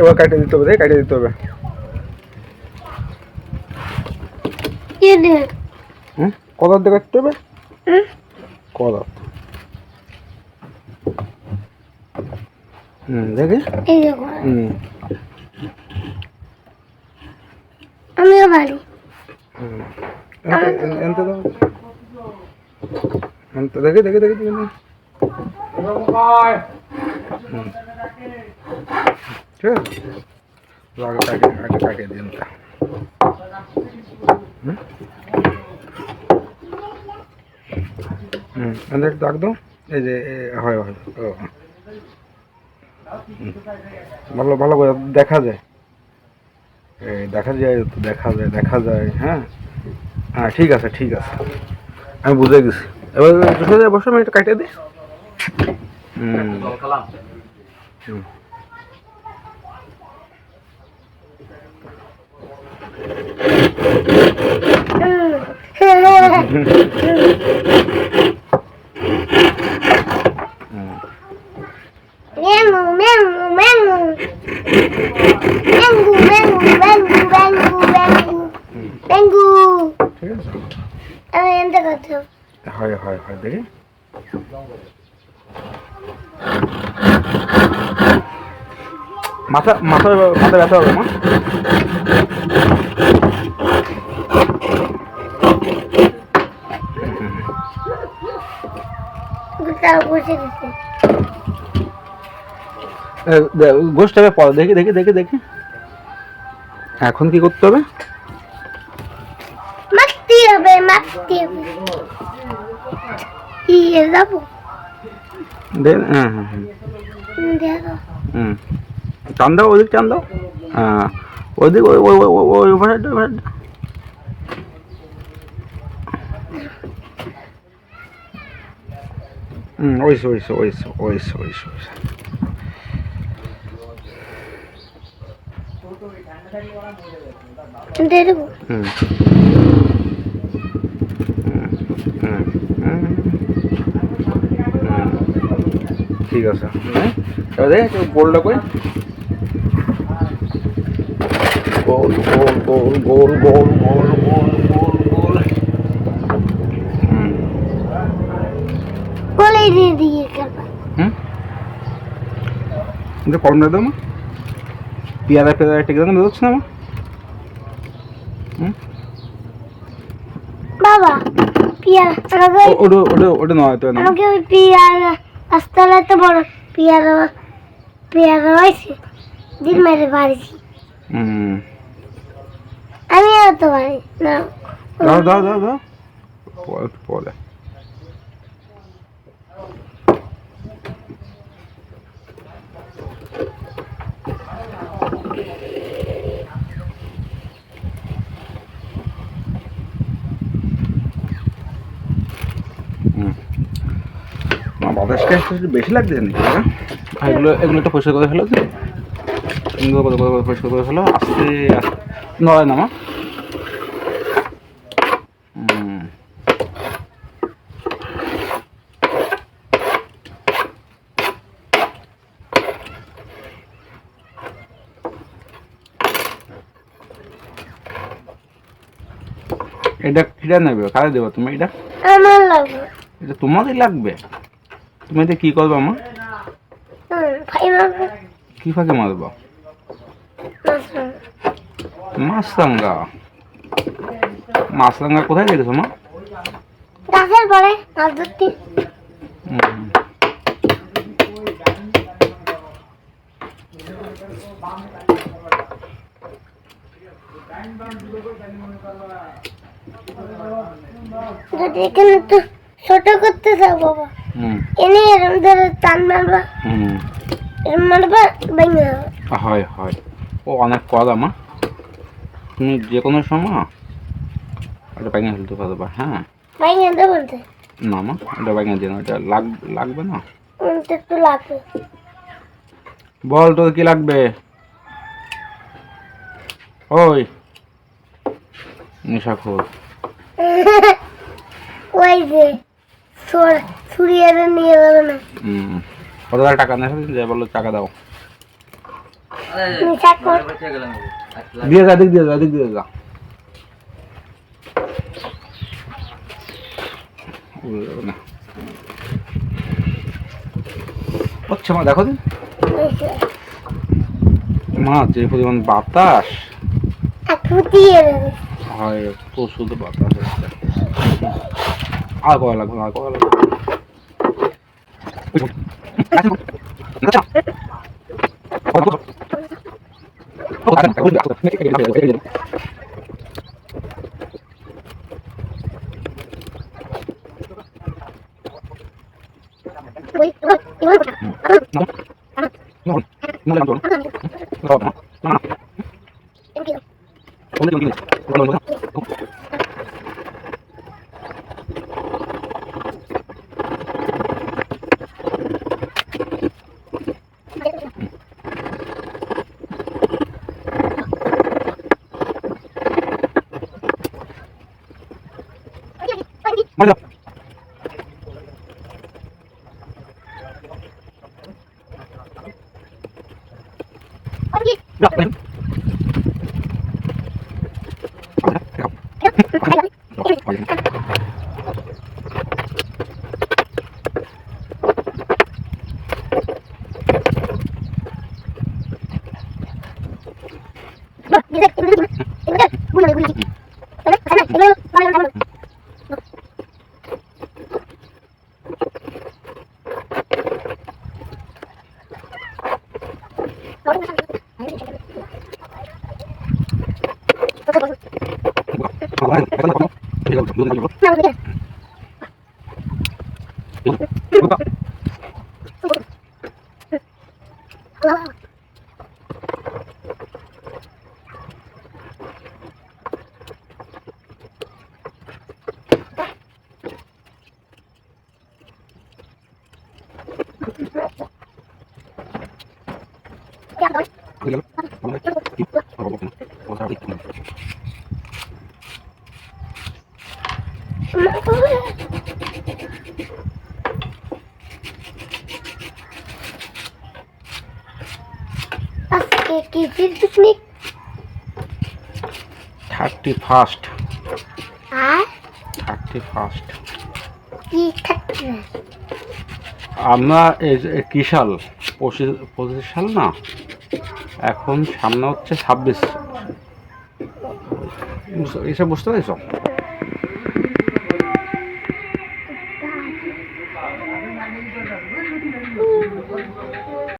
এবার কাটে দিতে হবে, কাটে দিতে হবে। কদার দিয়ে কাটতে হবে, কদার। দেখি আমিও পারি। দেখি দেখি দেখি ঠিক আছে, আগে কাটিয়ে দিন। দাগ দাও, এই যে হয় হয়, ভালো ভালো করে দেখা যায়, দেখা যায় দেখা যায় দেখা যায়। হ্যাঁ হ্যাঁ, ঠিক আছে ঠিক আছে, আমি বুঝে গেছি। এবার বসো, আমি একটু কাটিয়ে দিই। হয় হয় হয়, দেখি মাথা মাথা মাথা ব্যথা হবে মা। গোষ্ঠটা পরে দেখি দেখি দেখি দেখি, এখন কি করতে হবে? মারতে হবে, মারতে হবে। যাবো দেন, হ্যাঁ হ্যাঁ হ্যাঁ, টান দাও ওদিক, টান দাও। হ্যাঁ ওইদিক, ওই ওই ওই ওভারহেড, ওভারহেড। ওইসে ওইসে ওইসে ওইসে ওইসে ওইসে। ঠিক আছে, এবার দেখ গোলটা কই, গোল গোল গোল গোল গোল গোল গোল গোল গোল। গোলে দিয়ে দিয়ে খেলবা। কম না দাও, পেয়ারা পেয়ারা টেকে দাও, বেরোচ্ছে না আমার। বাবা পেয়ারা, ওটা ওটা ওটা নয় তো, আমাকে ওই পেয়ারা গাছতলায় তো বড় পেয়ারা পেয়ারা হয়েছে, দিন মেরে পারিছি। আমিও তো পারি না। দাও দাও দাও দাও, পরে বাতাসটা একটু বেশি লাগছে নাকি? এগুলো এগুলো একটু পরিষ্কার করে ফেলো, পরিষ্কার করে ফেলো, আস্তে আস্তে নয় না মা। এটা কিটা নেবে, কারে দেবো তুমি? এটা আমার লাগবে। এটা তোমারই লাগবে? তুমি এটা কি করবে মা? কি ফাঁকে মারবো? মাছরাঙ্গা? মাছরাঙ্গা কোথায় দেখেছো মা? গাছের পরে মাছ ধরতে। যদি এখানে তো ছোট করতে চাও বাবা, এনে এরম ধরে টান মারবা, এরম মারবা, ভেঙে যাবে। হয় হয়, ও অনেক কড়া মা, তুমি যে কোনো সময় ওটা ভেঙে ফেলতে পারবা। হ্যাঁ ভেঙে দেবো না মা, ওটা ভেঙে দিন, ওটা লাগবে না। একটু লাগবে। বল তোর কি লাগবে? ওই নেশাখোর, ওই যে ছুরিয়ে নিয়ে যাবে না। কত টাকা নেবে যে বললো টাকা দাও নিশা কর দিয়ে যা দিক দিয়ে যা দিক দিয়ে যা না আচ্ছা মা দেখো দিন মা যে পরিমাণ বাতাস দিয়ে হয় প্রচুর বাতাস হচ্ছে আর কয় লাগবে আর কয় লাগবে আজকে কিসের পিকনিক 31st আর 31st কি থাকবে আমরা এই যে কি সাল 25 সাল না এখন সামনে হচ্ছে 26 এইসব বুঝতে পেরেছ